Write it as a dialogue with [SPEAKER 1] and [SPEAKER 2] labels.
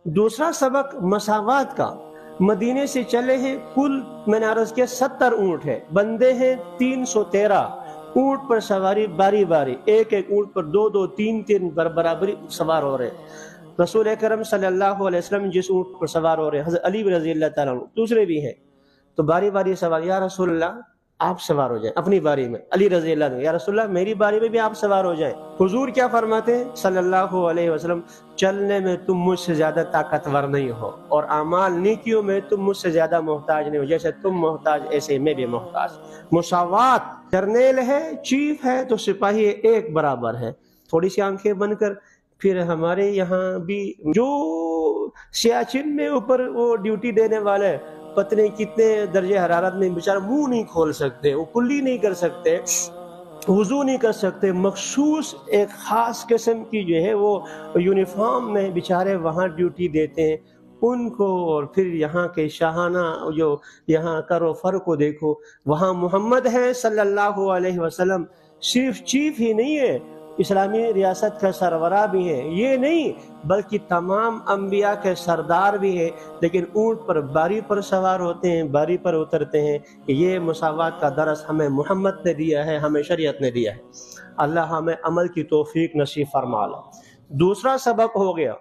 [SPEAKER 1] دوسرا سبق مساوات کا، مدینے سے چلے ہیں، کل میں نے عرض کیا 70 اونٹ ہے، بندے ہیں 313، اونٹ پر سواری باری باری، ایک ایک اونٹ پر دو دو تین تین برابری سوار ہو رہے ہیں۔ رسول اکرم صلی اللہ علیہ وسلم جس اونٹ پر سوار ہو رہے ہیں، حضرت علی رضی اللہ تعالیٰ عنہ، دوسرے بھی ہیں، تو باری باری سوار، یا رسول اللہ آپ سوار ہو جائیں اپنی باری میں، علی رضی اللہ عنہ، یا رسول اللہ میری باری میں بھی آپ سوار ہو جائیں۔ حضور کیا فرماتے ہیں صلی اللہ علیہ وسلم، چلنے میں تم مجھ سے زیادہ طاقتور نہیں ہو، اور اعمال نیکیوں میں تم مجھ سے زیادہ محتاج نہیں ہو، جیسے تم محتاج ایسے میں بھی محتاج۔ مساوات، جرنیل ہے، چیف ہے تو سپاہی ایک برابر ہے۔ تھوڑی سی آنکھیں بند کر، پھر ہمارے یہاں بھی جو سیاچن میں اوپر وہ ڈیوٹی دینے والے پتہ کتنے درجے حرارت میں بیچارہ منہ نہیں کھول سکتے، وہ کلی نہیں کر سکتے، وضو نہیں کر سکتے، مخصوص ایک خاص قسم کی جو ہے وہ یونیفارم میں بیچارے وہاں ڈیوٹی دیتے ہیں ان کو۔ اور پھر یہاں کے شاہانہ جو یہاں کرو فر کو دیکھو، وہاں محمد ہے صلی اللہ علیہ وسلم، صرف چیف ہی نہیں ہے، اسلامی ریاست کا سربراہ بھی ہے، یہ نہیں بلکہ تمام انبیاء کے سردار بھی ہے، لیکن اونٹ پر باری پر سوار ہوتے ہیں، باری پر اترتے ہیں۔ یہ مساوات کا درس ہمیں محمد نے دیا ہے، ہمیں شریعت نے دیا ہے۔ اللہ ہمیں عمل کی توفیق نصیب فرما لے۔ دوسرا سبق ہو گیا